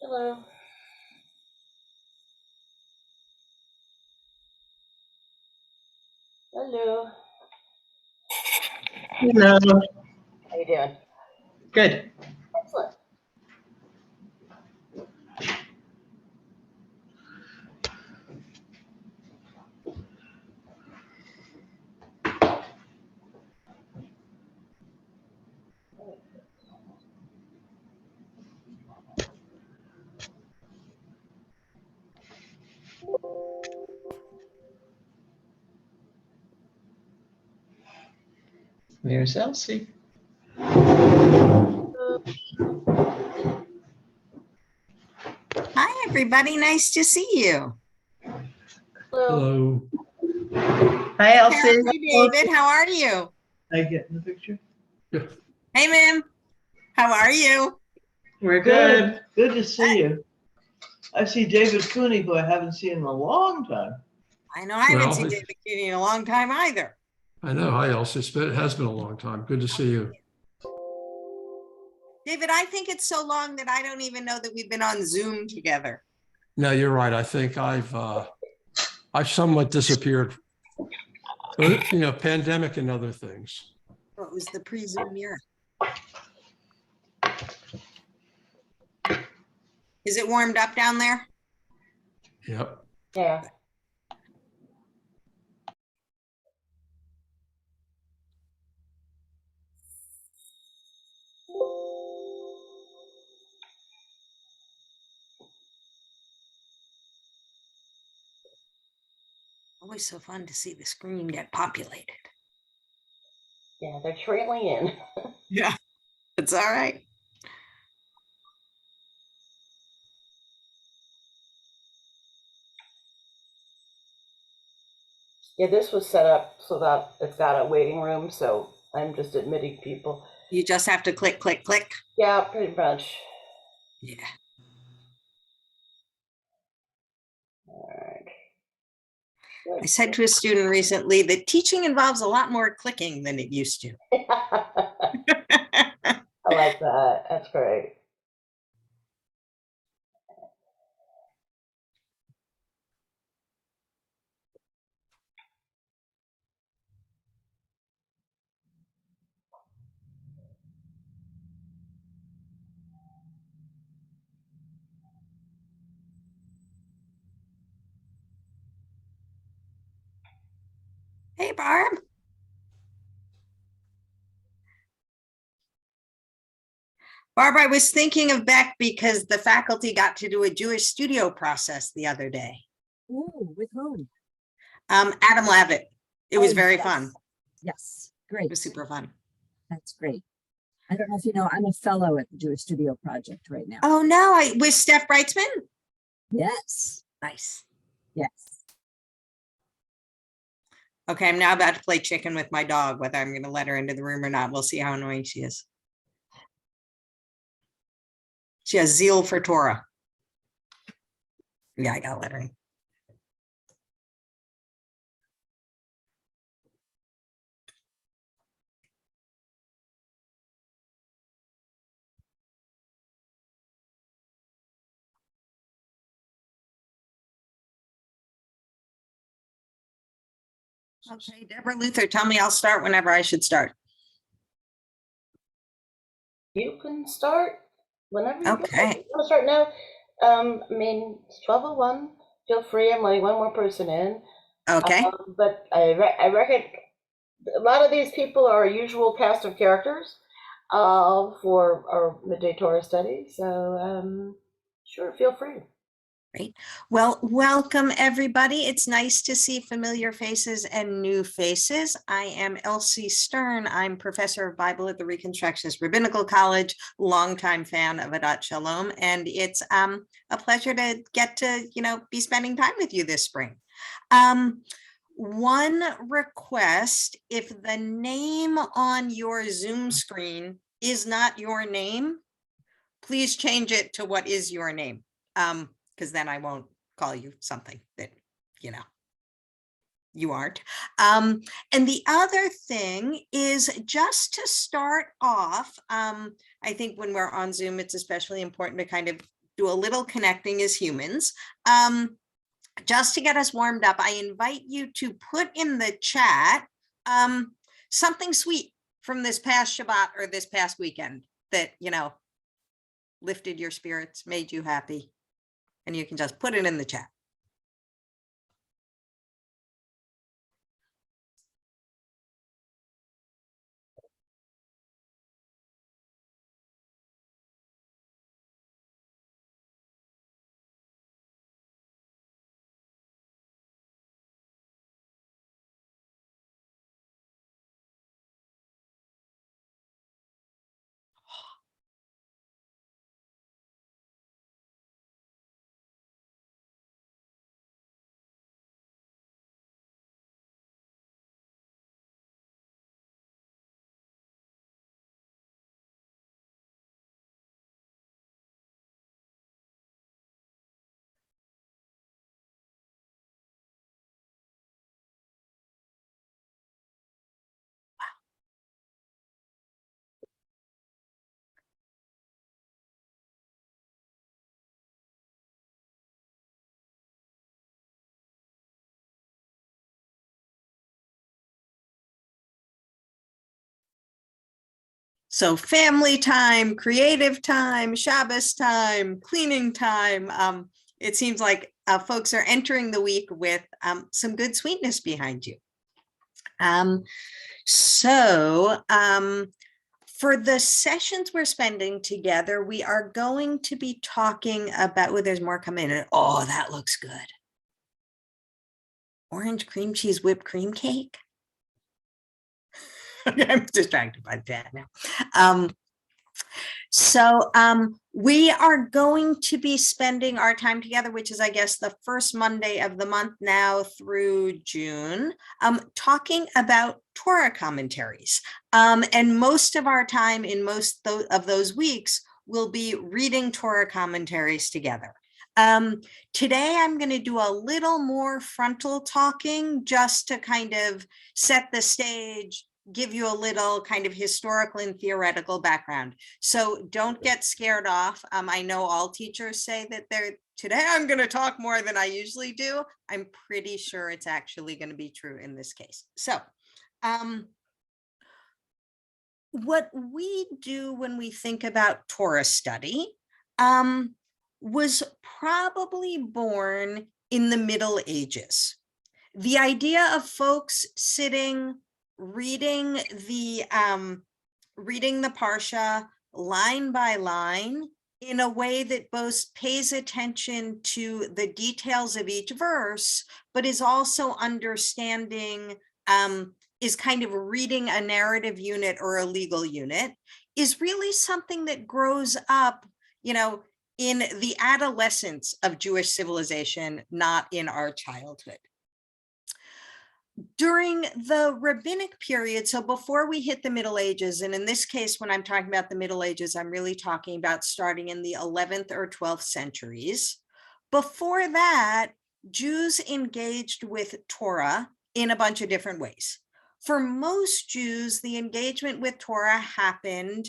Hello. Hello. Hello. How you doing? Good. Excellent. There's Elsie. Hi, everybody. Nice to see you. Hello. Hello. Hi, Elsie. Hey, David. How are you? I get in the picture. Hey, Mim. How are you? We're Good. Good to see you. I see David Cooney, who I haven't seen in a long time. I know I haven't Well, seen David Cooney in a long time either. I know. Hi, Elsie. It has been a long time. Good to see you. David, I think it's so long that I don't even know that we've been on Zoom together. No, you're right. I think I've somewhat disappeared. You know, pandemic and other things. Well, it was the pre-Zoom year. Is it warmed up down there? Yep. Yeah. Always so fun to see the screen get populated. Yeah, they're trailing in. Yeah, it's all right. Yeah, this was set up so that it's got a waiting room, so I'm just admitting people. You just have to click, click, click. Yeah, pretty much. Yeah. All right. I said to a student recently that teaching involves a lot more clicking than it used to. I like that. That's great. Hey, Barb. Barbara, I was thinking of Beck because the faculty got to do a Jewish studio process the other day. Ooh, with whom? Adam Levitt. It was Oh, very yes. fun. Yes, It great. was super fun. That's great. I don't know if you know, I'm a fellow at the Jewish Studio Project right now. Oh no, I was Steph Brightsman. Yes, Nice. yes. Okay, I'm now about to play chicken with my dog, whether I'm going to let her into the room or not. We'll see how annoying she is. She has zeal for Torah. Yeah, I gotta let her in. Okay, Deborah Luther, tell me I'll start whenever I should start. You can start whenever you Okay. want. You want to start now? I mean, it's 12:01. Feel free. I'm letting one more person in. Okay. But I reckon a lot of these people are a usual cast of characters for our midday Torah study. So sure, feel free. Great. Well, welcome everybody. It's nice to see familiar faces and new faces. I am Elsie Stern. I'm professor of Bible at the Reconstructionist Rabbinical College, longtime fan of Adat Shalom, and it's a pleasure to get to be spending time with you this spring. One request: if the name on your Zoom screen is not your name, please change it to what is your name. Because then I won't call you something that, you aren't. And the other thing is, just to start off, I think when we're on Zoom, it's especially important to kind of do a little connecting as humans. Just to get us warmed up, I invite you to put in the chat something sweet from this past Shabbat or this past weekend that, you know, lifted your spirits, made you happy. And you can just put it in the chat. So family time, creative time, Shabbos time, cleaning time. It seems like folks are entering the week with some good sweetness behind you. For the sessions we're spending together, we are going to be talking about, well, there's more coming in. Oh, that looks good. Orange cream cheese whipped cream cake. I'm distracted by that now. We are going to be spending our time together, which is, I guess, the first Monday of the month now through June, talking about Torah commentaries. And most of our time in most of those weeks will be reading Torah commentaries together. Today, I'm going to do a little more frontal talking just to kind of set the stage, give you a little kind of historical and theoretical background. So don't get scared off. I know all teachers say that today I'm going to talk more than I usually do. I'm pretty sure it's actually going to be true in this case. So what we do when we think about Torah study was probably born in the Middle Ages. The idea of folks sitting, reading the Parsha line by line in a way that both pays attention to the details of each verse, but is also understanding, is kind of reading a narrative unit or a legal unit, is really something that grows up, you know, in the adolescence of Jewish civilization, not in our childhood. During the rabbinic period, so before we hit the Middle Ages, and in this case, when I'm talking about the Middle Ages, I'm really talking about starting in the 11th or 12th centuries. Before that, Jews engaged with Torah in a bunch of different ways. For most Jews, the engagement with Torah happened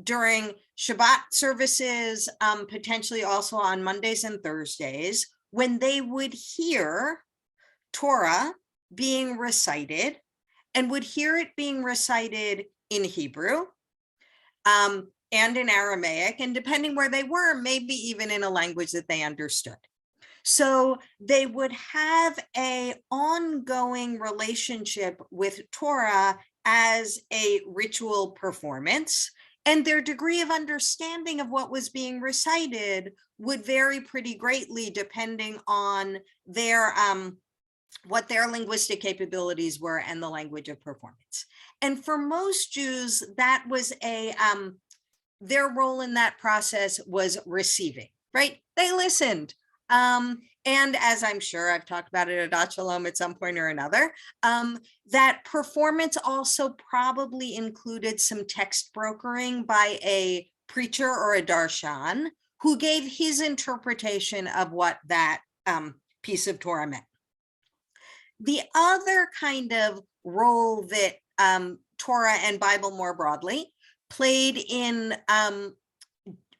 during Shabbat services, potentially also on Mondays and Thursdays, when they would hear Torah being recited and would hear it being recited in Hebrew and in Aramaic, and depending where they were, maybe even in a language that they understood. So they would have an ongoing relationship with Torah as a ritual performance, and their degree of understanding of what was being recited would vary pretty greatly depending on their what their linguistic capabilities were and the language of performance. And for most Jews, that was their role in that process was receiving, right? They listened. And as I'm sure I've talked about it at Dot Shalom at some point or another, that performance also probably included some text brokering by a preacher or a darshan who gave his interpretation of what that piece of Torah meant. The other kind of role that Torah and Bible more broadly played in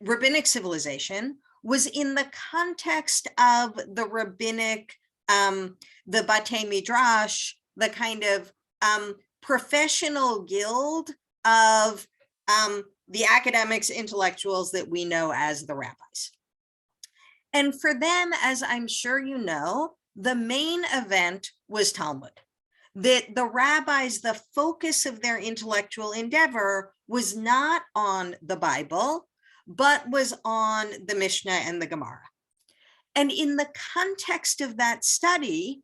rabbinic civilization was in the context of the rabbinic, the Batei Midrash, the kind of professional guild of the academics, intellectuals that we know as the rabbis. And for them, as I'm sure you know, the main event was Talmud. That the rabbis, the focus of their intellectual endeavor was not on the Bible, but was on the Mishnah and the Gemara. And in the context of that study,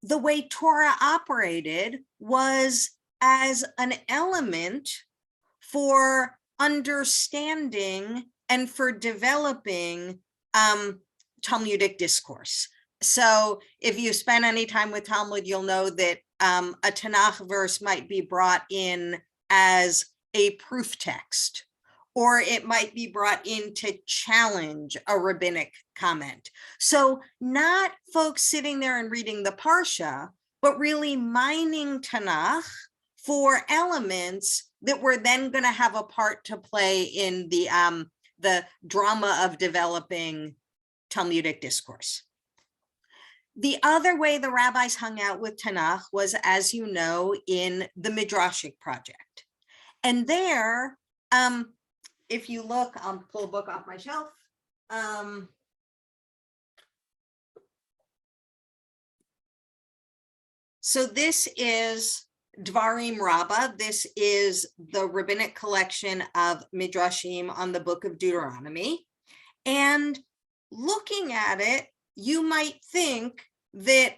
the way Torah operated was as an element for understanding and for developing Talmudic discourse. So if you spend any time with Talmud, you'll know that a Tanakh verse might be brought in as a proof text, or it might be brought in to challenge a rabbinic comment. So not folks sitting there and reading the Parsha, but really mining Tanakh for elements that were then going to have a part to play in the drama of developing Talmudic discourse. The other way the rabbis hung out with Tanakh was, as you know, in the Midrashic project. And there, if you look, I'll pull a book off my shelf. So this is Dvarim Rabbah. This is the rabbinic collection of Midrashim on the book of Deuteronomy. And looking at it, you might think that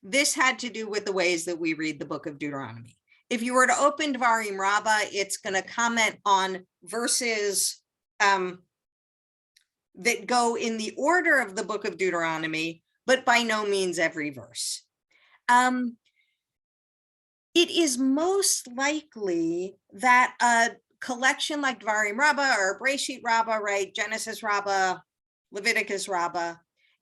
this had to do with the ways that we read the book of Deuteronomy. If you were to open Dvarim Rabbah, it's going to comment on verses that go in the order of the book of Deuteronomy, but by no means every verse. It is most likely that a collection like Dvarim Rabbah or Breshit Rabbah, right, Genesis Rabbah, Leviticus Rabbah,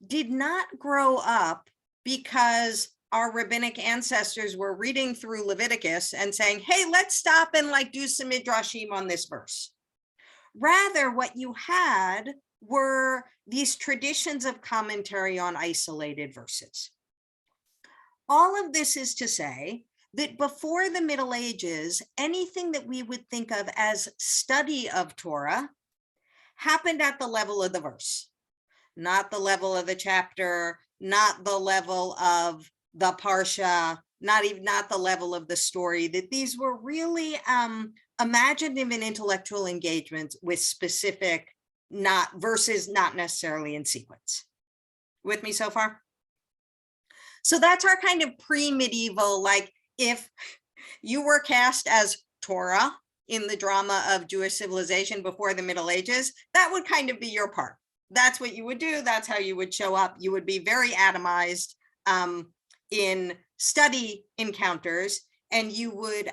did not grow up because our rabbinic ancestors were reading through Leviticus and saying, hey, let's stop and like do some midrashim on this verse. Rather, what you had were these traditions of commentary on isolated verses. All of this is to say that before the Middle Ages, anything that we would think of as study of Torah happened at the level of the verse, not the level of the chapter, not the level of the Parsha, not the level of the story, that these were really imaginative and intellectual engagements with specific verses, not necessarily in sequence. With me so far? So that's our kind of pre-medieval, like if you were cast as Torah in the drama of Jewish civilization before the Middle Ages, that would kind of be your part. That's what you would do. That's how you would show up. You would be very atomized in study encounters, and you would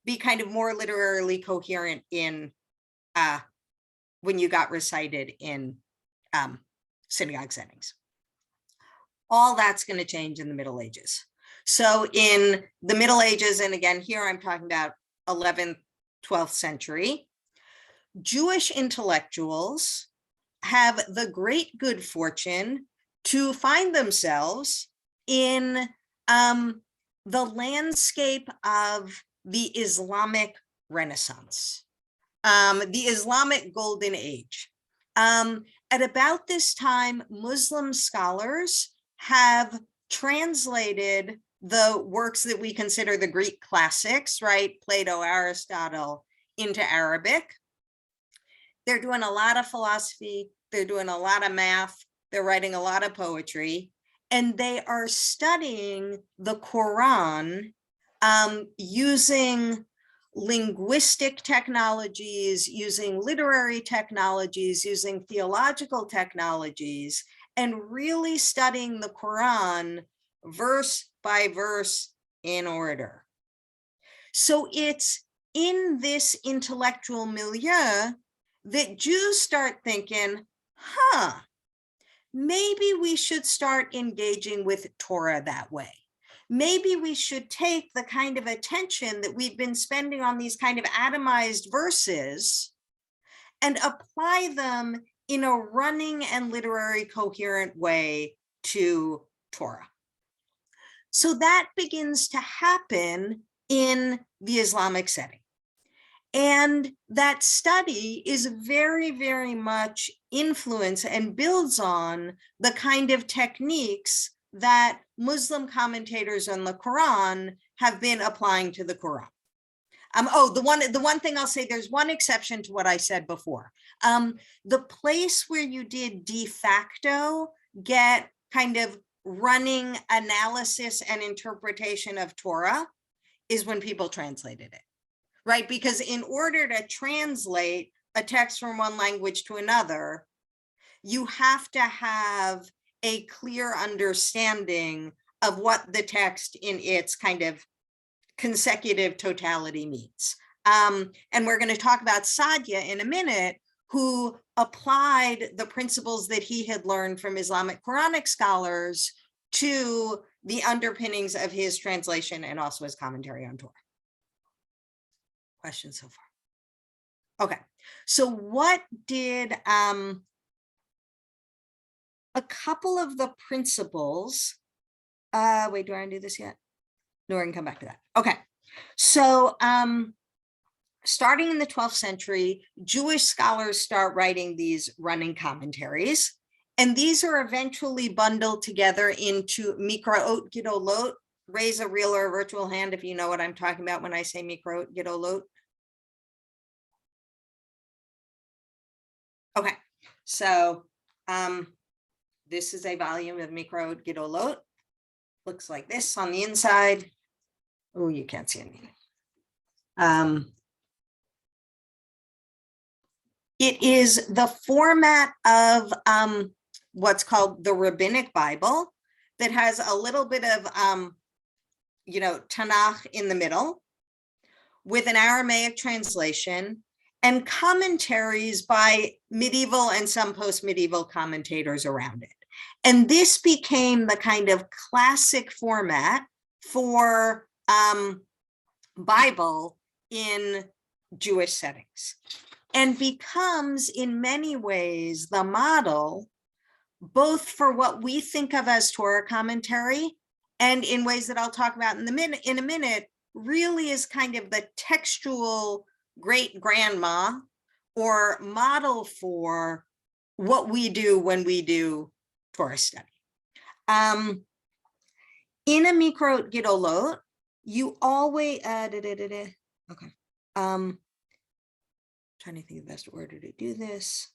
be kind of more literarily coherent in when you got recited in synagogue settings. All that's going to change in the Middle Ages. So in the Middle Ages, and again, here I'm talking about 11th, 12th century, Jewish intellectuals have the great good fortune to find themselves in the landscape of the Islamic Renaissance, the Islamic Golden Age. At about this time, Muslim scholars have translated the works that we consider the Greek classics, right? Plato, Aristotle, into Arabic. They're doing a lot of philosophy. They're doing a lot of math. They're writing a lot of poetry. And they are studying the Quran using linguistic technologies, using literary technologies, using theological technologies, and really studying the Quran verse by verse in order. So it's in this intellectual milieu that Jews start thinking, maybe we should start engaging with Torah that way. maybe we should take the kind of attention that we've been spending on these kind of atomized verses and apply them in a running and literary coherent way to Torah. So that begins to happen in the Islamic setting. And that study is very, very much influenced and builds on the kind of techniques that Muslim commentators on the Quran have been applying to the Quran. The one thing I'll say, there's one exception to what I said before. The place where you did de facto get kind of running analysis and interpretation of Torah is when people translated it, right? Because in order to translate a text from one language to another, you have to have a clear understanding of what the text in its kind of consecutive totality means. And we're going to talk about Sadia in a minute, who applied the principles that he had learned from Islamic Quranic scholars to the underpinnings of his translation and also his commentary on Torah. Questions so far? Okay, so what did a couple of the principles, wait, do I do this yet? No, I can come back to that. Okay, so starting in the 12th century, Jewish scholars start writing these running commentaries, and these are eventually bundled together into Mikraot Gedolot. Raise a real or a virtual hand if you know what I'm talking about when I say Mikraot Gedolot. Okay, so this is a volume of Mikraot Gedolot. Looks like this on the inside. Oh, you can't see anything. It is the format of what's called the Rabbinic Bible that has a little bit of, Tanakh in the middle with an Aramaic translation and commentaries by medieval and some post-medieval commentators around it. And this became the kind of classic format for Bible in Jewish settings, and becomes in many ways the model both for what we think of as Torah commentary, and in ways that I'll talk about in a minute, really is kind of the textual great grandma or model for what we do when we do Torah study. In a Mikraot Gedolot, you always okay. Trying to think of the best order to do this.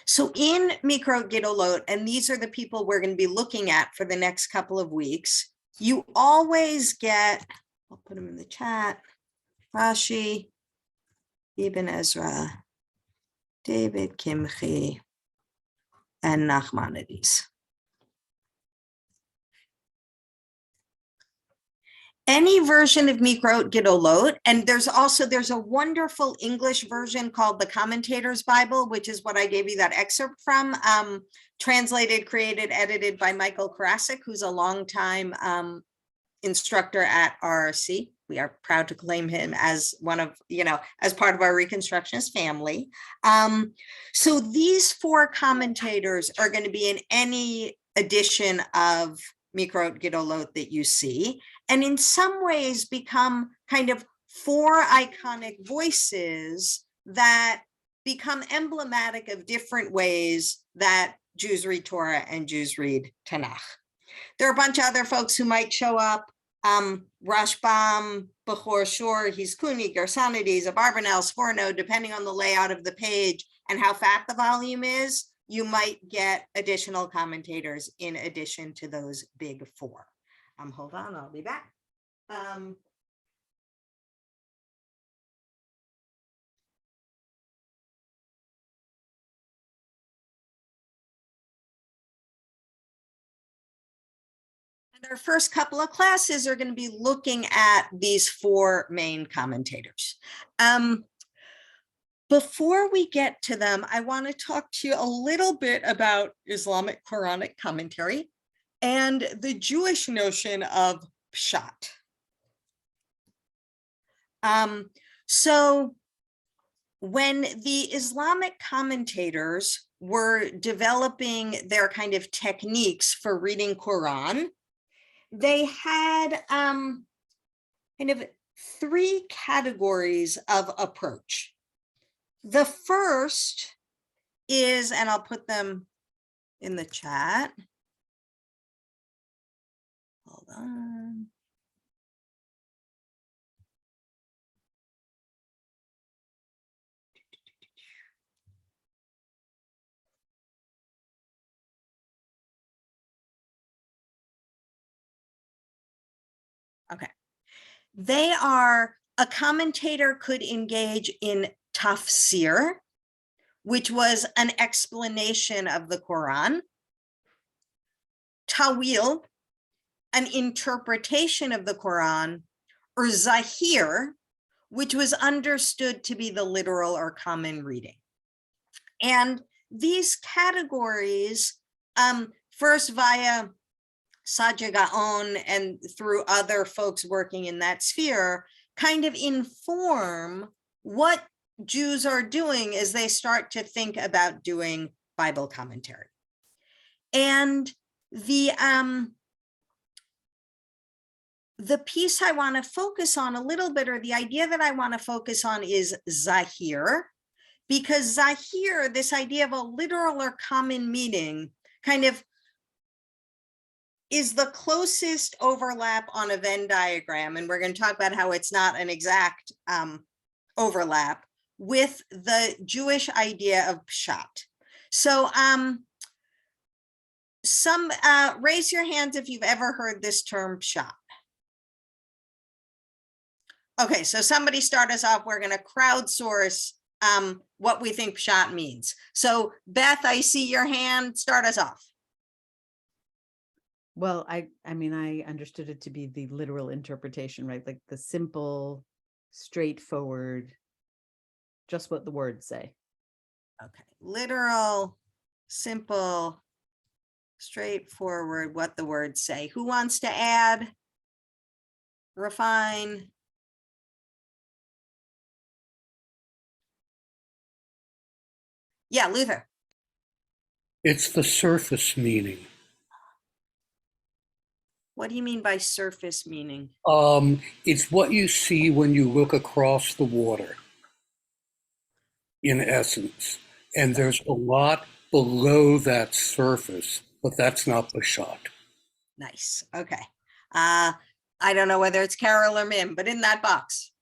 So in Mikraot Gedolot, and these are the people we're going to be looking at for the next couple of weeks, you always get, I'll put them in the chat, Rashi, Ibn Ezra, David Kimchi, and Nachmanides. Any version of Mikraot Gedolot, and there's a wonderful English version called the Commentator's Bible, which is what I gave you that excerpt from, translated, created, edited by Michael Karasik, who's a longtime instructor at RRC. We are proud to claim him as one of, as part of our Reconstructionist family. So these four commentators are going to be in any edition of Mikraot Gedolot that you see, and in some ways become kind of four iconic voices that become emblematic of different ways that Jews read Torah and Jews read Tanakh. There are a bunch of other folks who might show up. Rashbam, Bechor Shor, Hizkuni, Gersonides, Abarbanel, Sforno, depending on the layout of the page and how fat the volume is, you might get additional commentators in addition to those big four. Hold on, I'll be back. And our first couple of classes are going to be looking at these four main commentators. Before we get to them, I want to talk to you a little bit about Islamic Quranic commentary and the Jewish notion of pshat. So when the Islamic commentators were developing their kind of techniques for reading Quran, they had kind of three categories of approach. The first is, and I'll put them in the chat. Hold on. Okay. They are, a commentator could engage in tafsir, which was an explanation of the Quran, tawil, an interpretation of the Quran, or zahir, which was understood to be the literal or common reading. And these categories, first via Sajjah Gaon and through other folks working in that sphere, kind of inform what Jews are doing as they start to think about doing Bible commentary. And the piece I want to focus on a little bit, or the idea that I want to focus on, is zahir, because zahir, this idea of a literal or common meaning, kind of is the closest overlap on a Venn diagram. And we're going to talk about how it's not an exact overlap with the Jewish idea of pshat. So raise your hands if you've ever heard this term pshat. Okay, so somebody start us off. We're going to crowdsource what we think pshat means. So Beth, I see your hand. Start us off. Well, I mean, I understood it to be the literal interpretation, right? Like the simple, straightforward, just what the words say. Okay, literal, simple, straightforward, what the words say. Who wants to add, refine? Yeah, Luther. It's the surface meaning. What do you mean by surface meaning? It's what you see when you look across the water, in essence. And there's a lot below that surface, but that's not the shot. Nice. Okay. I don't know whether it's Carol or Mim, but in that box.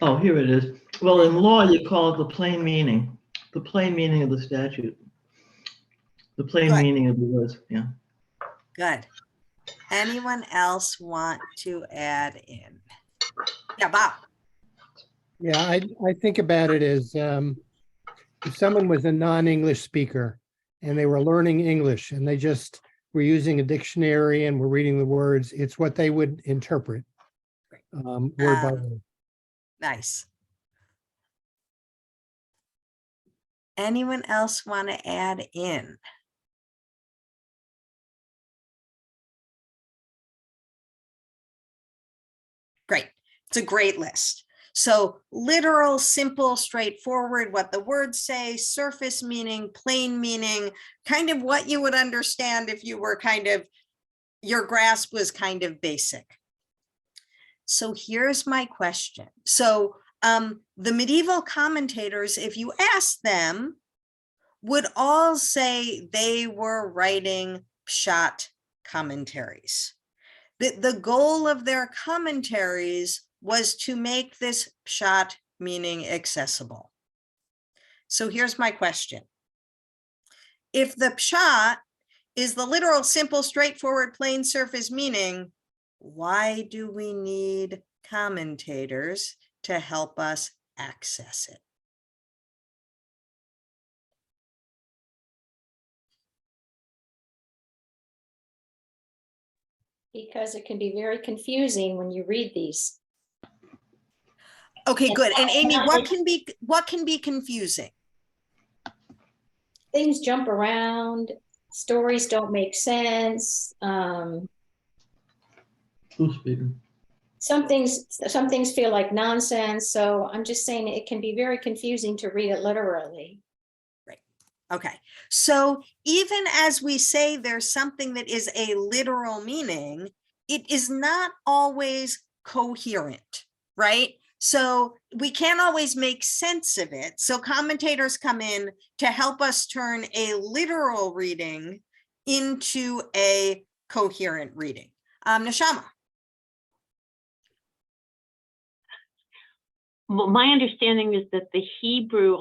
Oh, here it is. Well, in law, you call it the plain meaning of the statute. The plain Good. meaning of the words, yeah. Good. Anyone else want to add in? Yeah, Bob. Yeah, I think about it as if someone was a non-English speaker and they were learning English and they just were using a dictionary and were reading the words, it's what they would interpret word by word. Nice. Anyone else want to add in? Great. It's a great list. So literal, simple, straightforward, what the words say, surface meaning, plain meaning, kind of what you would understand if you were kind of, your grasp was kind of basic. So here's my question. So the medieval commentators, if you ask them, would all say they were writing pshat commentaries. The goal of their commentaries was to make this pshat meaning accessible. So here's my question. If the pshat is the literal, simple, straightforward, plain surface meaning, why do we need commentators to help us access it? because it can be very confusing when you read these. Okay, good. And Amy, what can be confusing? Things jump around, stories don't make sense. Who's speaking? Some things feel like nonsense. So I'm just saying it can be very confusing to read it literally. Okay, so even as we say there's something that is a literal meaning, it is not always coherent, right? So we can't always make sense of it. So commentators come in to help us turn a literal reading into a coherent reading. Neshama. Well, my understanding is that a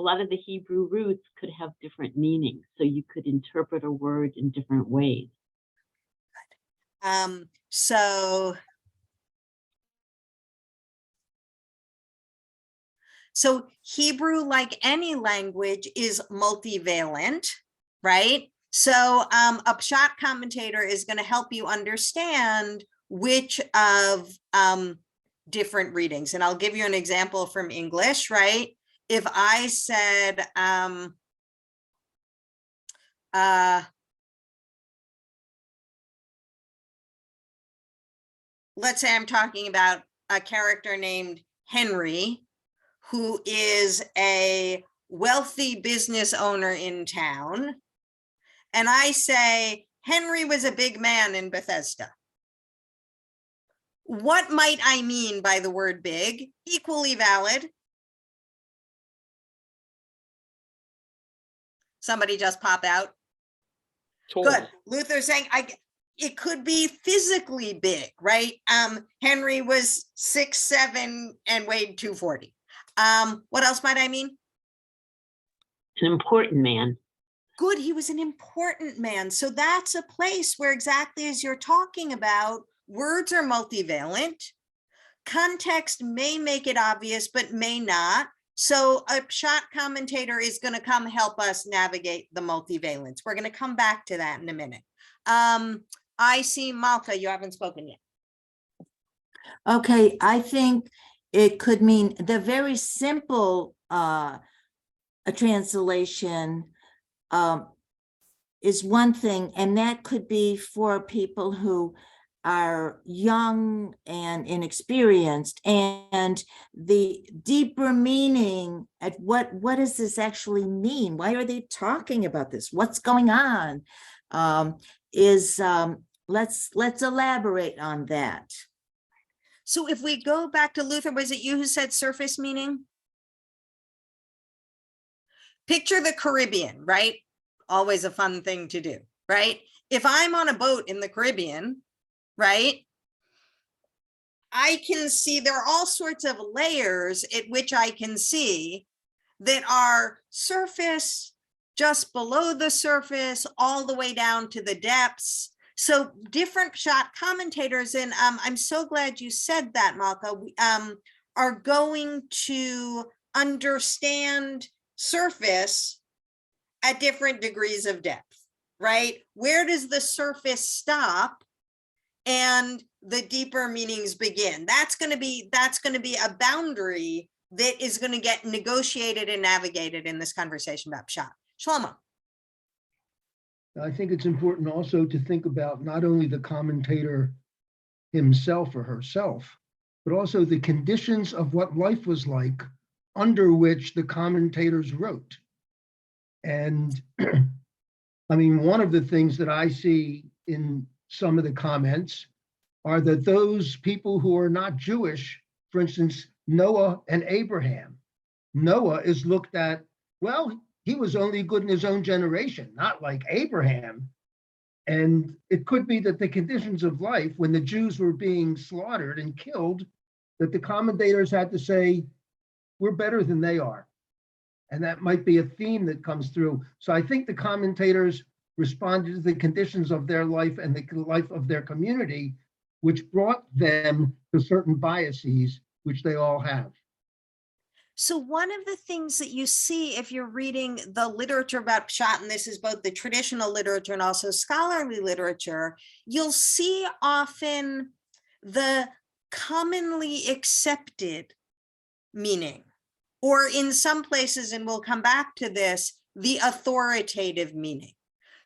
lot of the Hebrew roots could have different meanings. So you could interpret a word in different ways. So Hebrew, like any language, is multivalent, right? So a Pshat commentator is going to help you understand which of different readings. And I'll give you an example from English, right? If I said, let's say I'm talking about a character named Henry, who is a wealthy business owner in town. And I say, Henry was a big man in Bethesda. What might I mean by the word big? Equally valid. Somebody just pop out. Tall. Good. Luther's saying it could be physically big, right? Henry was 6'7" and weighed 240. What else might I mean? An important man. Good, he was an important man. So that's a place where, exactly as you're talking about, words are multivalent. Context may make it obvious, but may not. So a Pshat commentator is going to come help us navigate the multivalence. We're going to come back to that in a minute. I see Malka, you haven't spoken yet. Okay, I think it could mean the very simple a translation is one thing, and that could be for people who are young and inexperienced, and the deeper meaning at what does this actually mean? Why are they talking about this? What's going on? Let's elaborate on that. So if we go back to Luther, was it you who said surface meaning? Picture the Caribbean, right? Always a fun thing to do, right? If I'm on a boat in the Caribbean, right, I can see there are all sorts of layers at which I can see that are surface, just below the surface, all the way down to the depths. So different Pshat commentators, and I'm so glad you said that, Malka, are going to understand surface at different degrees of depth, right? Where does the surface stop and the deeper meanings begin? That's going to be a boundary that is going to get negotiated and navigated in this conversation about Pshat. Shlomo. I think it's important also to think about not only the commentator himself or herself, but also the conditions of what life was like under which the commentators wrote. And I mean, one of the things that I see in some of the comments are that those people who are not Jewish, for instance, Noah and Abraham, Noah is looked at, well, he was only good in his own generation, not like Abraham. And it could be that the conditions of life, when the Jews were being slaughtered and killed, that the commentators had to say, we're better than they are. And that might be a theme that comes through. So I think the commentators responded to the conditions of their life and the life of their community, which brought them to certain biases, which they all have. So one of the things that you see if you're reading the literature about Pshat, and this is both the traditional literature and also scholarly literature, you'll see often the commonly accepted meaning, or in some places, and we'll come back to this, the authoritative meaning.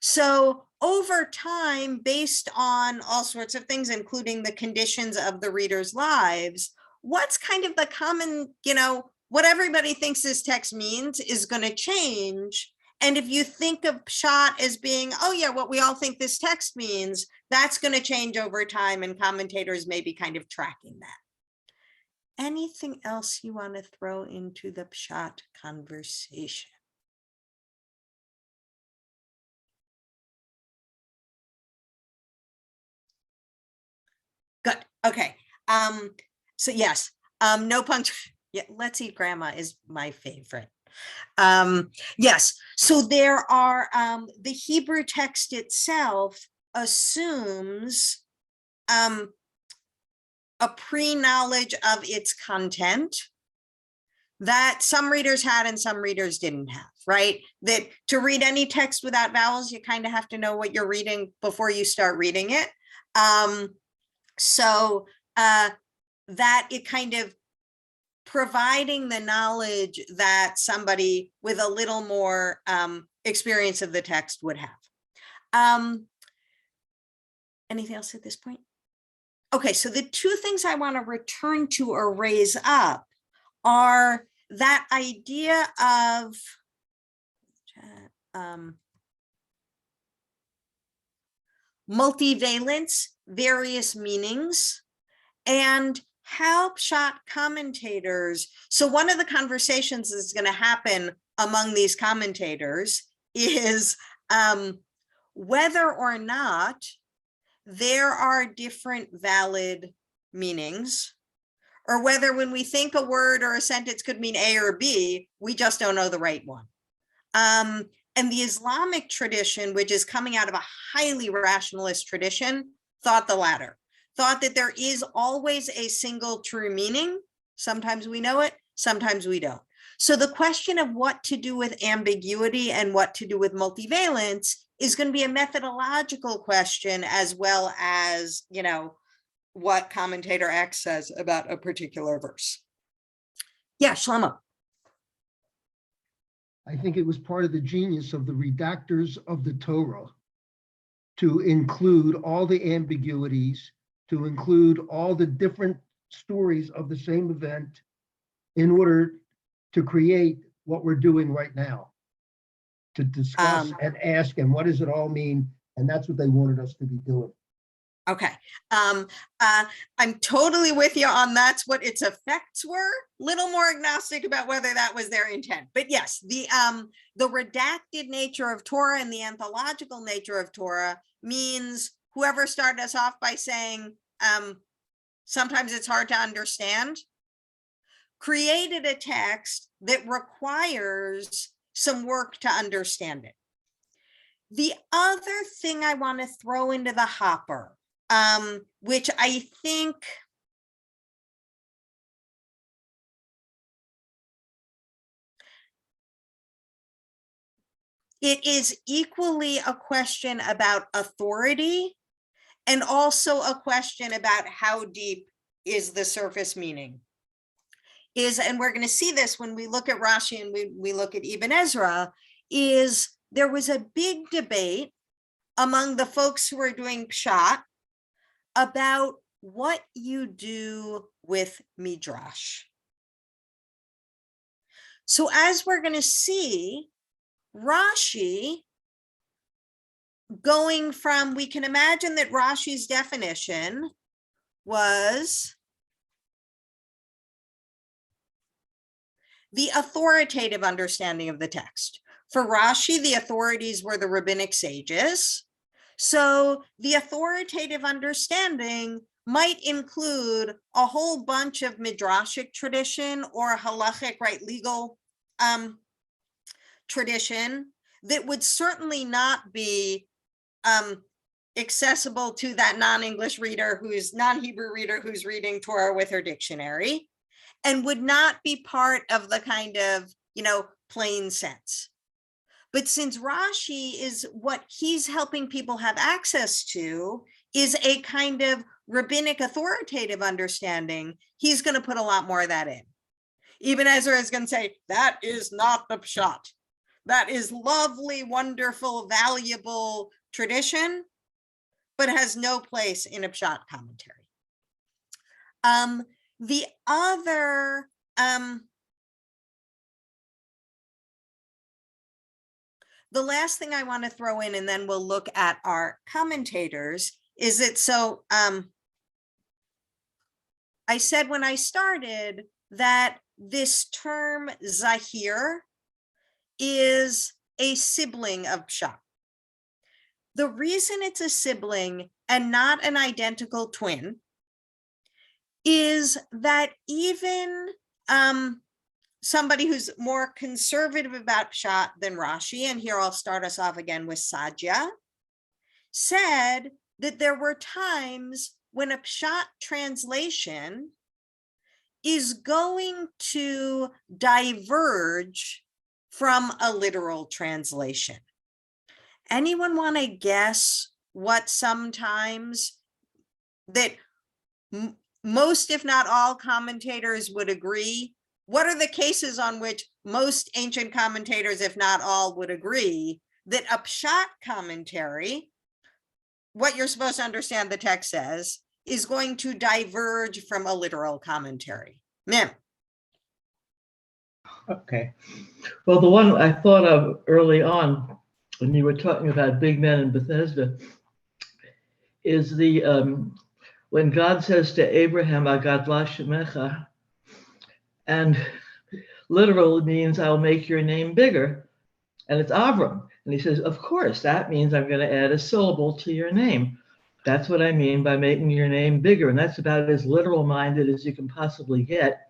So over time, based on all sorts of things, including the conditions of the readers' lives, what's kind of the common, what everybody thinks this text means is going to change. And if you think of Pshat as being, oh yeah, what we all think this text means, that's going to change over time, and commentators may be kind of tracking that. Anything else you want to throw into the Pshat conversation? Good. Okay. So yes, no punctuation. Yeah, let's eat grandma is my favorite. Yes. So there are the Hebrew text itself assumes a pre-knowledge of its content that some readers had and some readers didn't have, right? That to read any text without vowels, you kind of have to know what you're reading before you start reading it. So that it kind of providing the knowledge that somebody with a little more experience of the text would have. Anything else at this point? Okay, so the two things I want to return to or raise up are that idea of multivalence, various meanings, and how Pshat commentators. So one of the conversations that's going to happen among these commentators is whether or not there are different valid meanings, or whether when we think a word or a sentence could mean A or B, we just don't know the right one. And the Islamic tradition, which is coming out of a highly rationalist tradition, thought the latter, thought that there is always a single true meaning. Sometimes we know it, sometimes we don't. So the question of what to do with ambiguity and what to do with multivalence is going to be a methodological question, as well as, what commentator X says about a particular verse. Yeah, Shlomo. I think it was part of the genius of the redactors of the Torah to include all the ambiguities, to include all the different stories of the same event in order to create what we're doing right now, to discuss and ask, and what does it all mean? And that's what they wanted us to be doing. Okay. I'm totally with you on that's what its effects were. Little more agnostic about whether that was their intent. But yes, the redacted nature of Torah and the anthological nature of Torah means whoever started us off by saying sometimes it's hard to understand, created a text that requires some work to understand it. The other thing I want to throw into the hopper, which I think it is equally a question about authority and also a question about how deep is the surface meaning. And we're going to see this when we look at Rashi and we look at Ibn Ezra, is there was a big debate among the folks who are doing Pshat about what you do with Midrash. So as we're going to see, Rashi going from, we can imagine that Rashi's definition was the authoritative understanding of the text. For Rashi, the authorities were the rabbinic sages. So the authoritative understanding might include a whole bunch of midrashic tradition or halachic, right, legal tradition that would certainly not be accessible to that non-English reader non-Hebrew reader who's reading Torah with her dictionary. and would not be part of the kind of, plain sense. But since Rashi is what he's helping people have access to is a kind of rabbinic authoritative understanding, he's going to put a lot more of that in. Even Ezra is going to say, that is not the pshat. That is lovely, wonderful, valuable tradition, but has no place in a pshat commentary. The other, the last thing I want to throw in, and then we'll look at our commentators, is that I said when I started that this term Zahir is a sibling of pshat. The reason it's a sibling and not an identical twin is that even somebody who's more conservative about pshat than Rashi, and here I'll start us off again with Sadja, said that there were times when a pshat translation is going to diverge from a literal translation. Anyone want to guess what sometimes that most, if not all, commentators would agree? What are the cases on which most ancient commentators, if not all, would agree that a pshat commentary, what you're supposed to understand the text says, is going to diverge from a literal commentary? Mim. Okay. Well, the one I thought of early on when you were talking about big men in Bethesda is the when God says to Abraham, Agadla Shemecha, and literal means I'll make your name bigger, and it's Avram. And he says, of course, that means I'm going to add a syllable to your name. That's what I mean by making your name bigger. And that's about as literal minded as you can possibly get.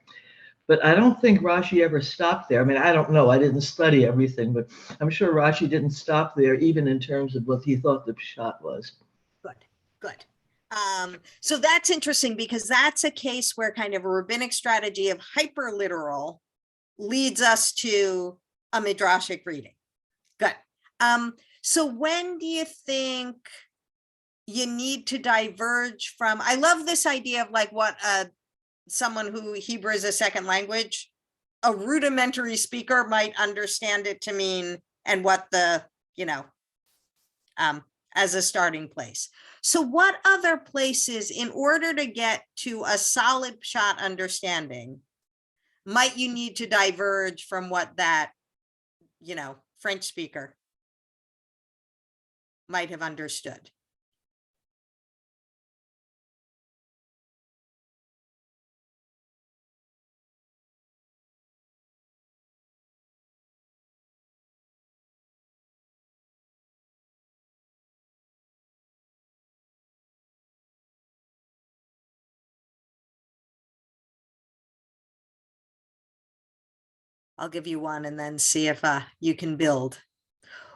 But I don't think Rashi ever stopped there. I mean, I don't know. I didn't study everything, but I'm sure Rashi didn't stop there, even in terms of what he thought the pshat was. Good. So that's interesting because that's a case where kind of a rabbinic strategy of hyperliteral leads us to a midrashic reading. Good. So when do you think you need to diverge from? I love this idea of like what someone who Hebrew is a second language, a rudimentary speaker might understand it to mean, and what the, as a starting place. So what other places, in order to get to a solid pshat understanding, might you need to diverge from what that, French speaker might have understood? I'll give you one and then see if you can build.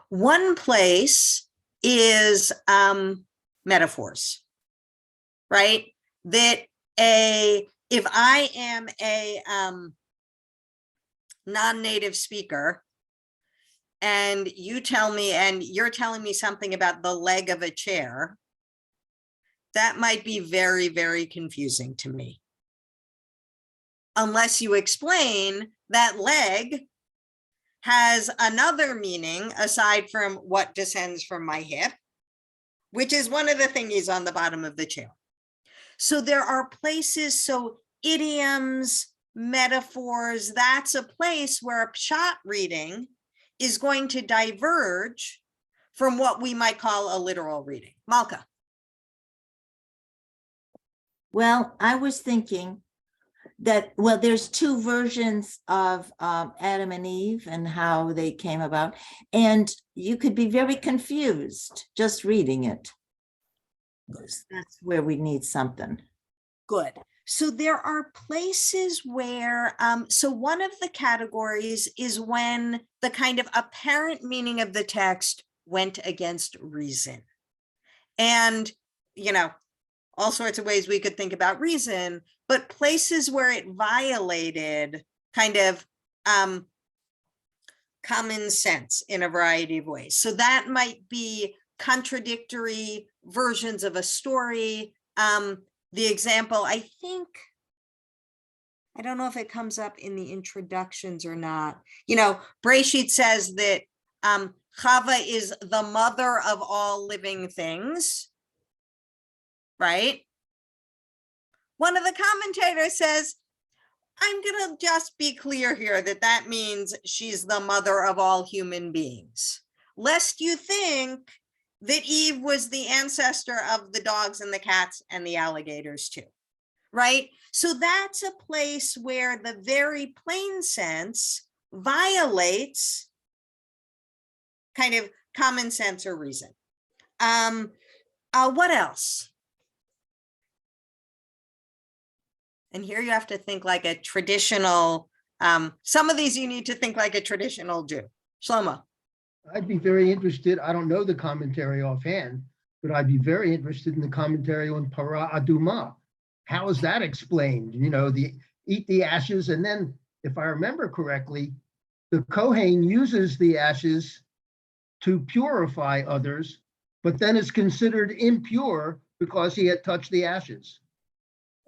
One place is metaphors, right? That if I am a non-native speaker and you're telling me something about the leg of a chair, that might be very, very confusing to me. Unless you explain that leg has another meaning aside from what descends from my hip, which is one of the thingies on the bottom of the chair. So there are places, so idioms, metaphors, that's a place where a pshat reading is going to diverge from what we might call a literal reading. Malka. Well, I was thinking that, well, there's two versions of Adam and Eve and how they came about, and you could be very confused just reading it. That's where we need something. Good. So there are places where, so one of the categories is when the kind of apparent meaning of the text went against reason. And, all sorts of ways we could think about reason, but places where it violated kind of common sense in a variety of ways. So that might be contradictory versions of a story. The example, I think, I don't know if it comes up in the introductions or not. You know, Breshit says that Chava is the mother of all living things, right? One of the commentators says, I'm going to just be clear here that that means she's the mother of all human beings, lest you think that Eve was the ancestor of the dogs and the cats and the alligators too, right? So that's a place where the very plain sense violates kind of common sense or reason. What else? And here you have to think like a traditional, some of these you need to think like a traditional Jew. Shlomo. I'd be very interested, I don't know the commentary offhand, but I'd be very interested in the commentary on Para Aduma. How is that explained? You know, eat the ashes, and then, if I remember correctly, the Kohen uses the ashes to purify others, but then is considered impure because he had touched the ashes.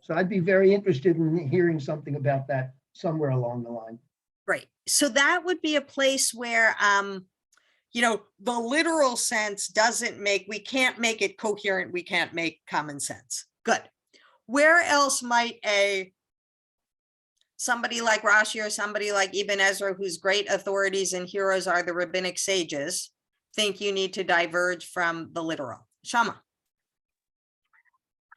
So I'd be very interested in hearing something about that somewhere along the line. Right. So that would be a place where, you know, the literal sense doesn't make, we can't make it coherent. We can't make common sense. Good. Where else might somebody like Rashi or somebody like Ibn Ezra, whose great authorities and heroes are the rabbinic sages, think you need to diverge from the literal? Shama.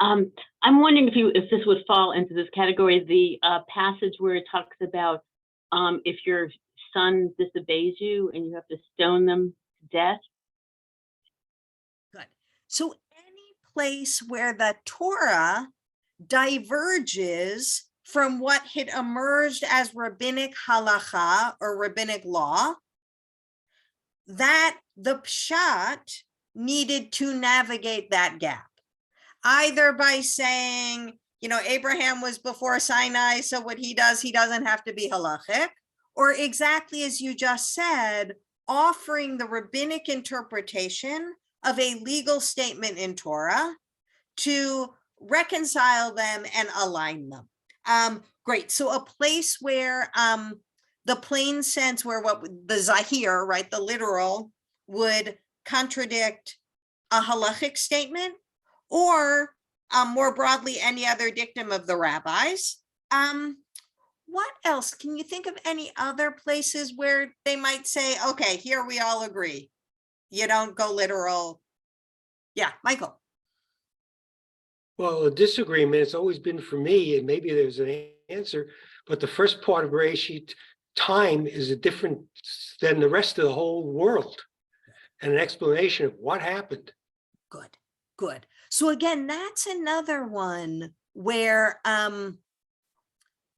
I'm wondering if this would fall into this category, the passage where it talks about if your son disobeys you and you have to stone them to death. Good. So any place where the Torah diverges from what had emerged as rabbinic halacha or rabbinic law, that the pshat needed to navigate that gap. Either by saying, you know, Abraham was before Sinai, so what he does, he doesn't have to be halachic, or exactly as you just said, offering the rabbinic interpretation of a legal statement in Torah to reconcile them and align them. Great. So a place where the plain sense, where what the zahir, right, the literal, would contradict a halachic statement, or more broadly, any other dictum of the rabbis. What else? Can you think of any other places where they might say, okay, here we all agree, you don't go literal? Yeah, Michael. Well, a disagreement has always been for me, and maybe there's an answer, but the first part of Bereshit, time is a different than the rest of the whole world, and an explanation of what happened. Good, good. So again, that's another one where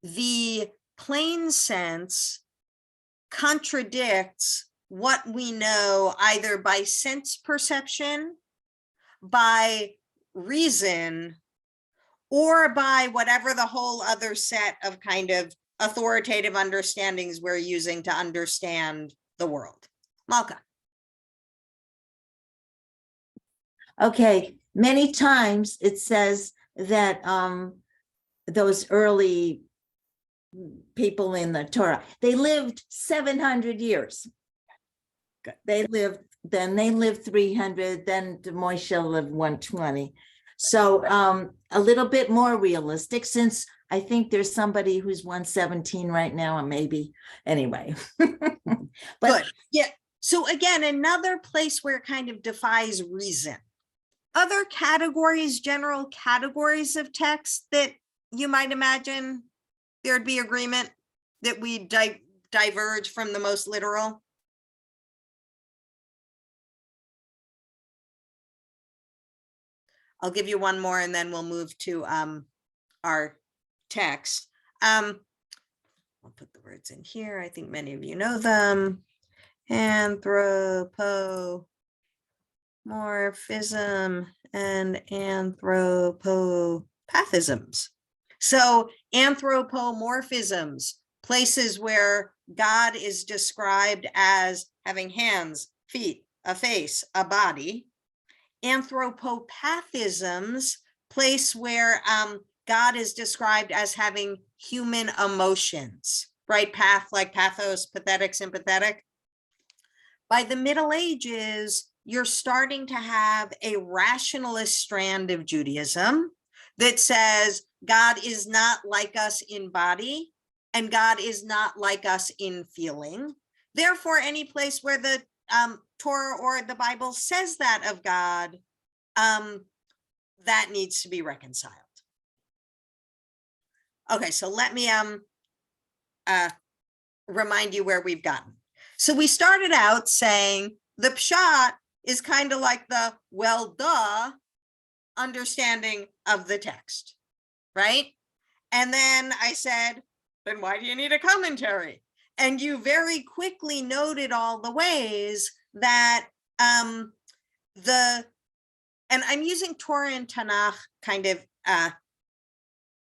the plain sense contradicts what we know either by sense perception, by reason, or by whatever the whole other set of kind of authoritative understandings we're using to understand the world. Malka. Okay, many times it says that those early people in the Torah, they lived 700 years. They lived 300, then Moshe lived 120. So a little bit more realistic, since I think there's somebody who's 117 right now, and maybe anyway. But good. Yeah. So again, another place where it kind of defies reason. Other categories, general categories of text that you might imagine there'd be agreement that we diverge from the most literal? I'll give you one more and then we'll move to our text. I'll put the words in here. I think many of you know them. Anthropomorphism and anthropopathisms. So anthropomorphisms, places where God is described as having hands, feet, a face, a body. Anthropopathisms, place where God is described as having human emotions, right? Path, like pathos, pathetic, sympathetic. By the Middle Ages, you're starting to have a rationalist strand of Judaism that says God is not like us in body and God is not like us in feeling. Therefore, any place where the Torah or the Bible says that of God, that needs to be reconciled. Okay, so let me remind you where we've gotten. So we started out saying the pshat is kind of like the well, duh understanding of the text, right? And then I said, then why do you need a commentary? And you very quickly noted all the ways that and I'm using Torah and Tanakh kind of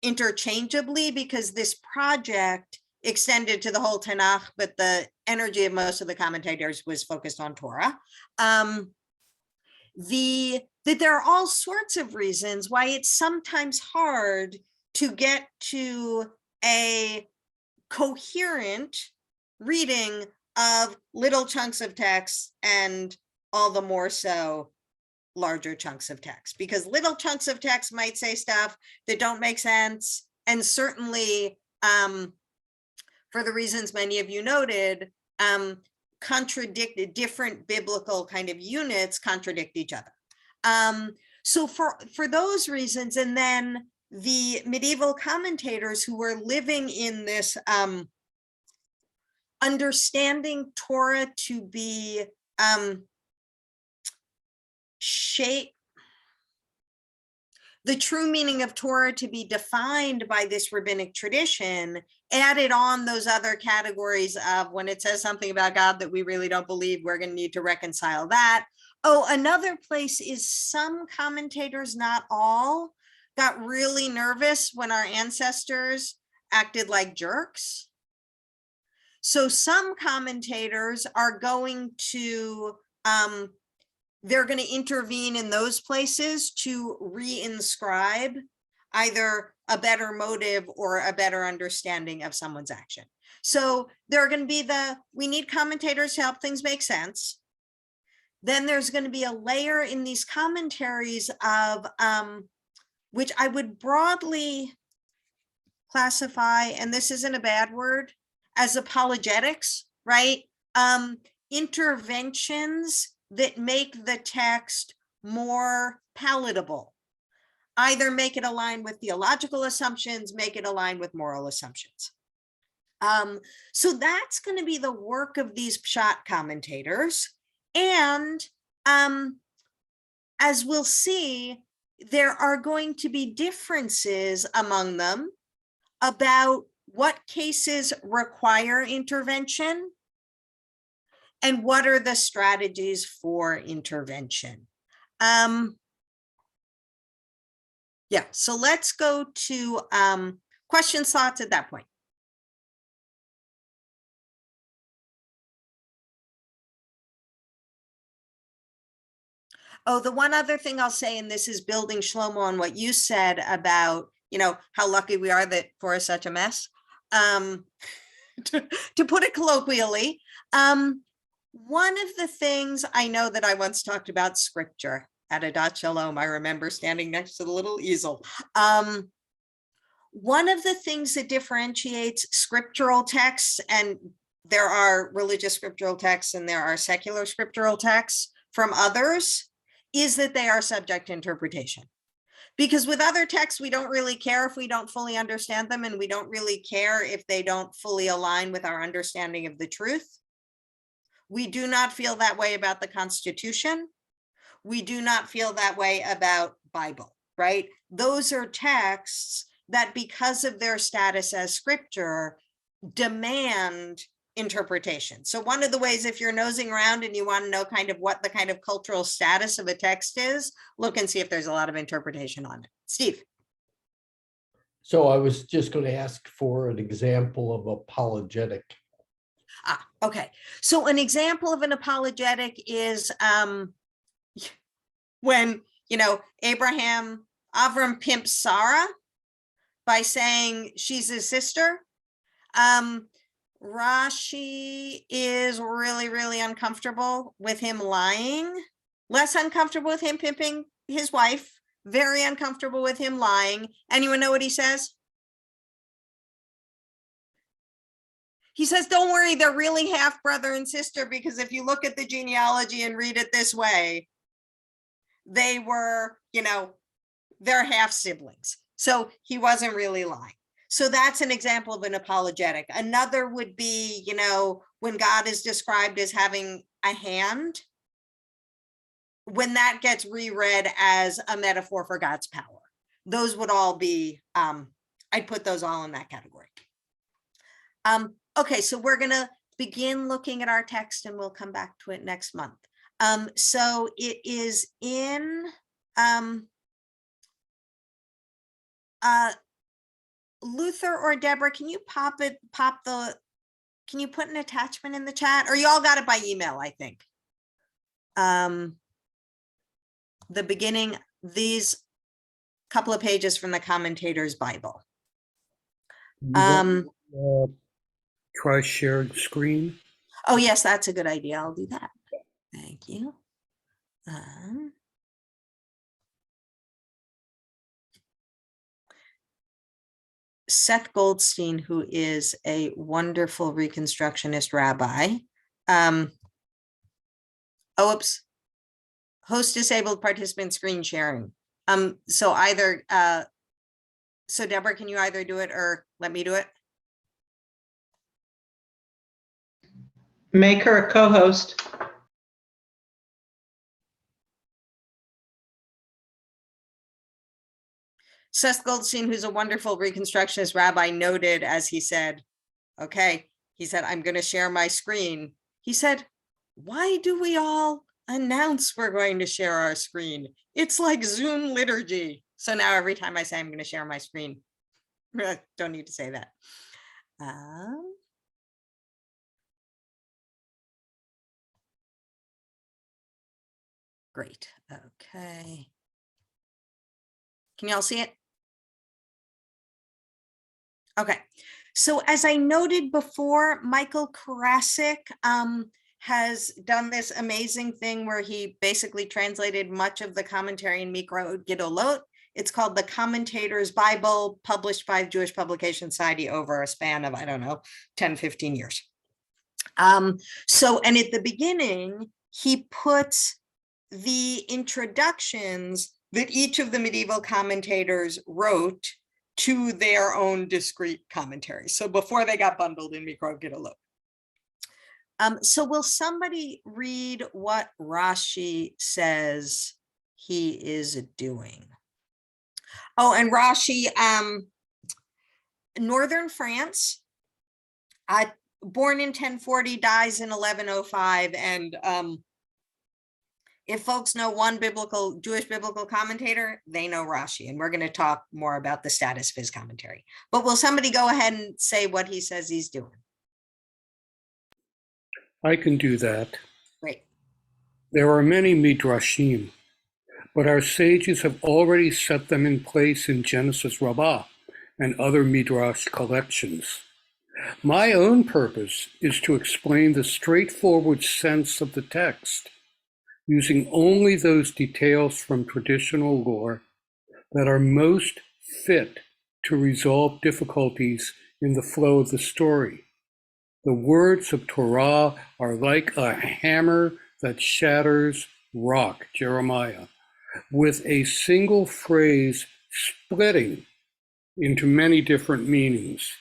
interchangeably because this project extended to the whole Tanakh, but the energy of most of the commentators was focused on Torah. That there are all sorts of reasons why it's sometimes hard to get to a coherent reading of little chunks of text, and all the more so larger chunks of text, because little chunks of text might say stuff that don't make sense, and certainly for the reasons many of you noted, contradict different biblical kind of units contradict each other. So for those reasons, and then the medieval commentators who were living in this understanding Torah to be the true meaning of Torah to be defined by this rabbinic tradition, added on those other categories of when it says something about God that we really don't believe, we're going to need to reconcile that. Oh, another place is some commentators, not all, got really nervous when our ancestors acted like jerks. So some commentators are going to they're going to intervene in those places to reinscribe either a better motive or a better understanding of someone's action. So there are going to be we need commentators to help things make sense. Then there's going to be a layer in these commentaries of, which I would broadly classify, and this isn't a bad word, as apologetics, right? Interventions that make the text more palatable, either make it align with theological assumptions, make it align with moral assumptions. So that's going to be the work of these pshat commentators. And as we'll see, there are going to be differences among them about what cases require intervention and what are the strategies for intervention. Yeah, so let's go to questions, thoughts at that point. Oh, the one other thing I'll say, and this is building, Shlomo, on what you said about, how lucky we are that Torah is such a mess. To put it colloquially, one of the things I know that I once talked about scripture at Adat Shalom, I remember standing next to the little easel. One of the things that differentiates scriptural texts, and there are religious scriptural texts and there are secular scriptural texts from others, is that they are subject to interpretation. Because with other texts, we don't really care if we don't fully understand them, and we don't really care if they don't fully align with our understanding of the truth. We do not feel that way about the Constitution. We do not feel that way about Bible, right? Those are texts that, because of their status as scripture, demand interpretation. So one of the ways, if you're nosing around and you want to know kind of what the kind of cultural status of a text is, look and see if there's a lot of interpretation on it. Steve. So I was just going to ask for an example of apologetic. Okay. So an example of an apologetic is when, Avram pimps Sarah by saying she's his sister. Rashi is really, really uncomfortable with him lying, less uncomfortable with him pimping his wife, very uncomfortable with him lying. Anyone know what he says? He says, don't worry, they're really half brother and sister, because if you look at the genealogy and read it this way, they were, they're half siblings. So he wasn't really lying. So that's an example of an apologetic. Another would be, when God is described as having a hand, when that gets reread as a metaphor for God's power. Those would all be, I'd put those all in that category. Okay, so we're gonna begin looking at our text and we'll come back to it next month. So it is in Luther or Deborah, can you can you put an attachment in the chat? Or you all got it by email, I think. The beginning, these couple of pages from the commentator's Bible. Try sharing screen. Oh yes, that's a good idea. I'll do that. Thank you. Seth Goldstein, who is a wonderful Reconstructionist rabbi. Oops. Host disabled participant screen sharing. So either, so Deborah, can you either do it or let me do it? Make her a co-host. Seth Goldstein, who's a wonderful Reconstructionist rabbi, noted as he said, okay, he said, I'm going to share my screen. He said, why do we all announce we're going to share our screen? It's like Zoom liturgy. So now every time I say I'm going to share my screen, don't need to say that. Great. Okay. Can y'all see it? Okay. So as I noted before, Michael Karasik has done this amazing thing where he basically translated much of the commentary in Mikra Gidolot. It's called The Commentator's Bible, published by Jewish Publication Society over a span of, I don't know, 10, 15 years. And at the beginning, he puts the introductions that each of the medieval commentators wrote to their own discrete commentaries. So before they got bundled in Mikra Gidolot. So will somebody read what Rashi says he is doing? Oh, and Rashi, Northern France, born in 1040, dies in 1105. And if folks know one Jewish biblical commentator, they know Rashi. And we're going to talk more about the status of his commentary. But will somebody go ahead and say what he says he's doing? I can do that. Great. There are many midrashim, but our sages have already set them in place in Genesis Rabbah and other midrash collections. My own purpose is to explain the straightforward sense of the text, using only those details from traditional lore that are most fit to resolve difficulties in the flow of the story. The words of Torah are like a hammer that shatters rock, Jeremiah, with a single phrase splitting into many different meanings.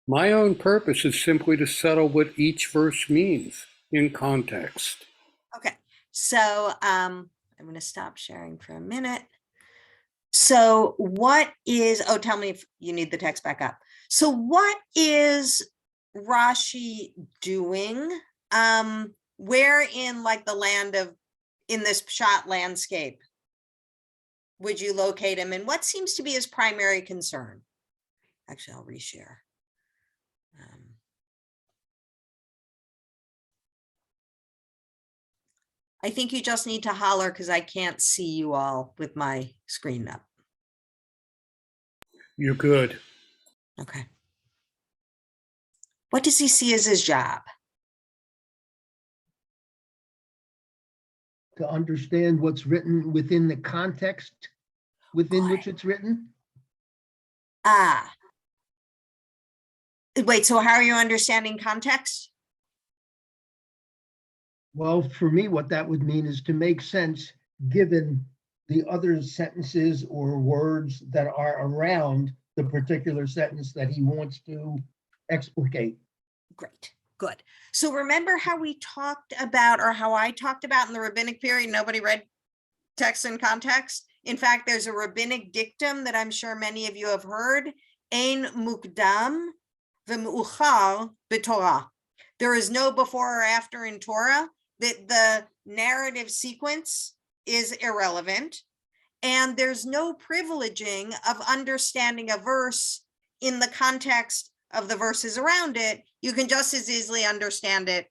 My own purpose is simply to settle what each verse means in context. Okay, so I'm going to stop sharing for a minute. So what is, oh, tell me if you need the text back up. So what is Rashi doing? Where in like the land of, in this shot landscape, would you locate him? And what seems to be his primary concern? Actually, I'll reshare. I think you just need to holler because I can't see you all with my screen up. You're good. Okay. What does he see as his job? To understand what's written within the context within which it's written. Ah. Wait, so how are you understanding context? Well, for me, what that would mean is to make sense given the other sentences or words that are around the particular sentence that he wants to explicate. Great, good. So remember how we talked about, or how I talked about in the rabbinic period, nobody read text in context? In fact, there's a rabbinic dictum that I'm sure many of you have heard, Ein mukdam v'mu'achar b'Torah. There is no before or after in Torah, that the narrative sequence is irrelevant, and there's no privileging of understanding a verse in the context of the verses around it. You can just as easily understand it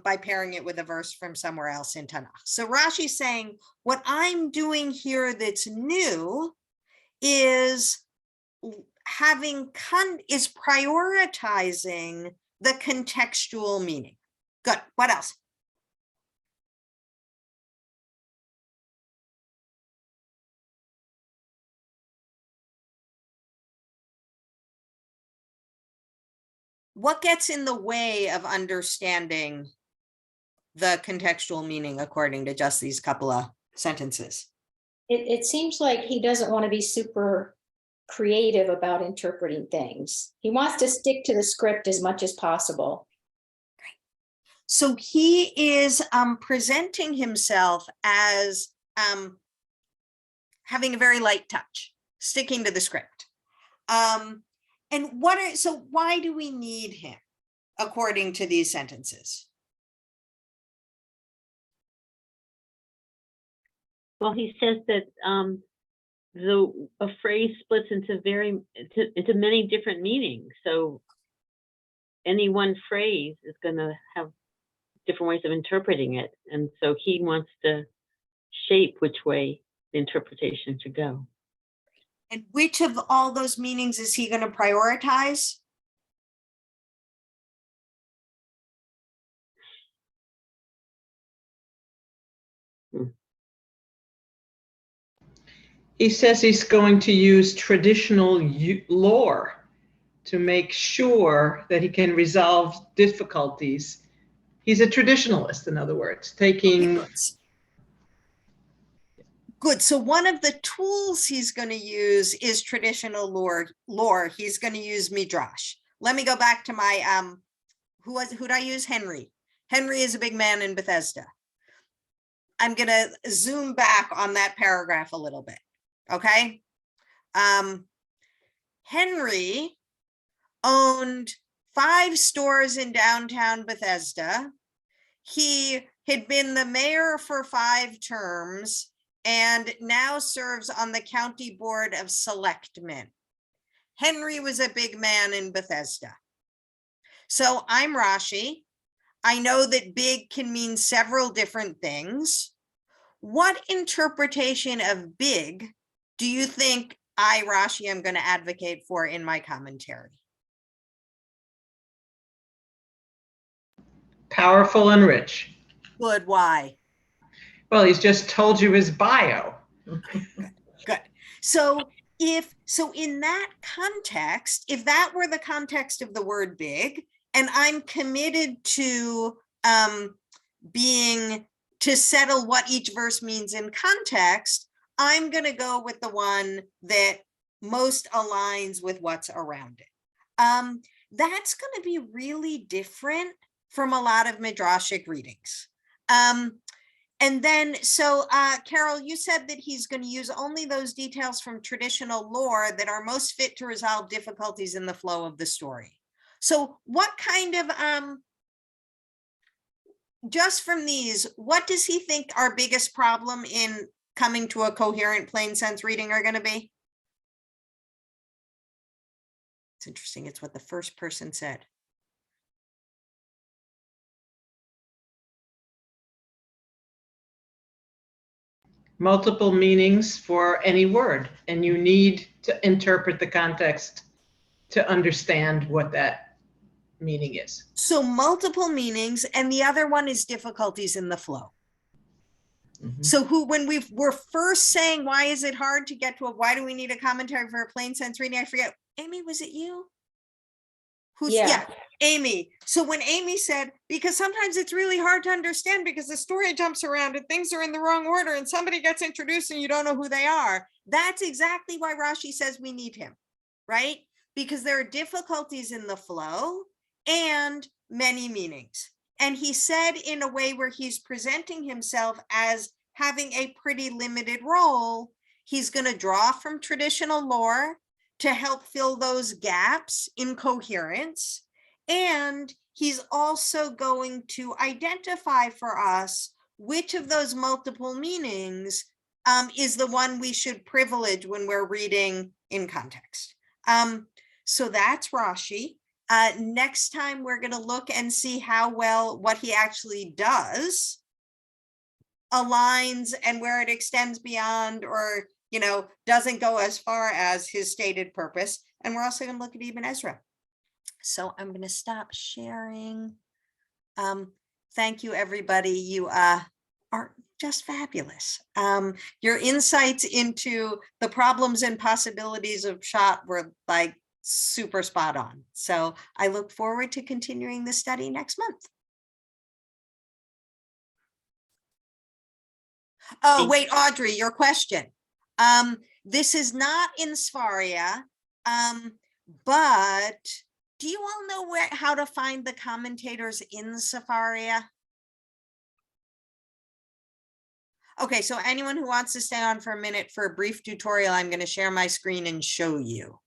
by pairing it with a verse from somewhere else in Tanakh. So Rashi's saying, what I'm doing here that's new is prioritizing the contextual meaning. Good. What else? What gets in the way of understanding the contextual meaning according to just these couple of sentences? It seems like he doesn't want to be super creative about interpreting things. He wants to stick to the script as much as possible. So he is presenting himself as having a very light touch, sticking to the script. So why do we need him according to these sentences? Well, he says that a phrase splits into many different meanings. So any one phrase is going to have different ways of interpreting it, and so he wants to shape which way the interpretation should go. And which of all those meanings is he going to prioritize? He says he's going to use traditional lore to make sure that he can resolve difficulties. He's a traditionalist, in other words, taking... Good. So one of the tools he's going to use is traditional lore. He's going to use midrash. Let me go back to my who'd I use? Henry. Henry is a big man in Bethesda. I'm going to zoom back on that paragraph a little bit. Okay. Henry owned 5 stores in downtown Bethesda. He had been the mayor for 5 terms and now serves on the county board of selectmen. Henry was a big man in Bethesda. So I'm Rashi. I know that big can mean several different things. What interpretation of big do you think I, Rashi, am going to advocate for in my commentary? Powerful and rich. Good. Why? Well, he's just told you his bio. Good. So in that context, if that were the context of the word big, and I'm committed to to settle what each verse means in context, I'm going to go with the one that most aligns with what's around it. That's going to be really different from a lot of midrashic readings. And then, Carol, you said that he's going to use only those details from traditional lore that are most fit to resolve difficulties in the flow of the story. So what kind of, just from these, what does he think our biggest problem in coming to a coherent plain sense reading are going to be? It's interesting. It's what the first person said. Multiple meanings for any word, and you need to interpret the context to understand what that meaning is. So multiple meanings, and the other one is difficulties in the flow. So when we were first saying, why is it hard to get to why do we need a commentary for a plain sense reading? I forget, Amy, was it you? Yeah, Amy. So when Amy said, because sometimes it's really hard to understand because the story jumps around and things are in the wrong order and somebody gets introduced and you don't know who they are. That's exactly why Rashi says we need him, right? Because there are difficulties in the flow and many meanings. And he said in a way where he's presenting himself as having a pretty limited role, he's going to draw from traditional lore to help fill those gaps in coherence. And he's also going to identify for us which of those multiple meanings is the one we should privilege when we're reading in context. So that's Rashi. Next time we're going to look and see how well what he actually does aligns and where it extends beyond or doesn't go as far as his stated purpose. And we're also going to look at Ibn Ezra. So I'm going to stop sharing. Thank you, everybody. You are just fabulous. Your insights into the problems and possibilities of Pshat were like super spot on. So I look forward to continuing the study next month. Oh, wait, Audrey, your question. This is not in Svaria, but do you all know how to find the commentators in Safaria? Okay, so anyone who wants to stay on for a minute for a brief tutorial, I'm going to share my screen and show you.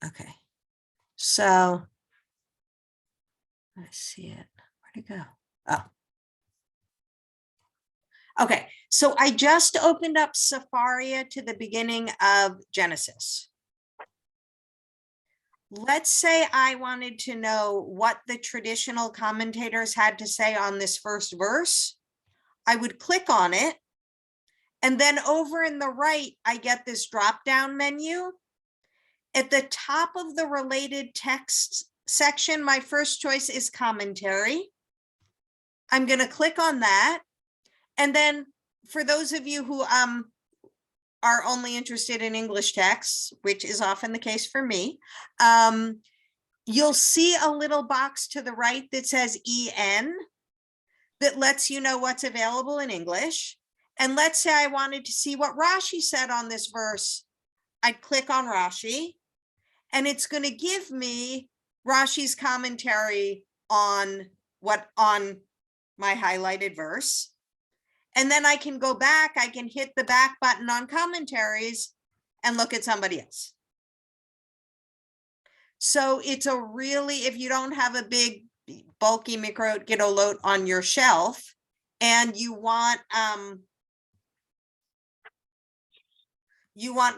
Okay, so let's see it. Where'd it go? Oh. Okay, so I just opened up Safaria to the beginning of Genesis. Let's say I wanted to know what the traditional commentators had to say on this first verse. I would click on it. And then over in the right, I get this drop-down menu. At the top of the related text section, my first choice is commentary. I'm going to click on that. And then for those of you who are only interested in English texts, which is often the case for me, you'll see a little box to the right that says EN that lets you know what's available in English. And let's say I wanted to see what Rashi said on this verse. I'd click on Rashi, and it's going to give me Rashi's commentary on my highlighted verse. And then I can go back, I can hit the back button on commentaries and look at somebody else. So it's a really, if you don't have a big bulky Mikraot Gedolot on your shelf and you want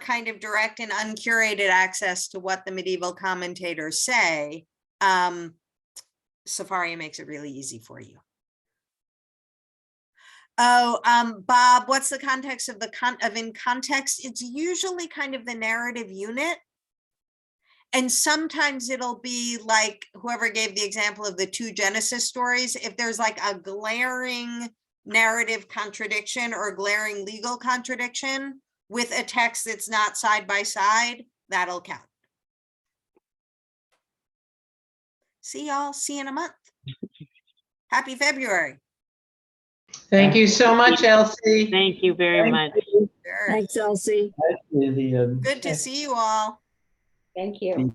kind of direct and uncurated access to what the medieval commentators say, Safaria makes it really easy for you. Oh, Bob, what's the context of in context? It's usually kind of the narrative unit. And sometimes it'll be like whoever gave the example of the 2 Genesis stories. If there's like a glaring narrative contradiction or glaring legal contradiction with a text that's not side by side, that'll count. See y'all, see you in a month. Happy February. Thank you so much, Elsie. Thank you very much. Sure. Thanks, Elsie. Good to see you all. Thank you.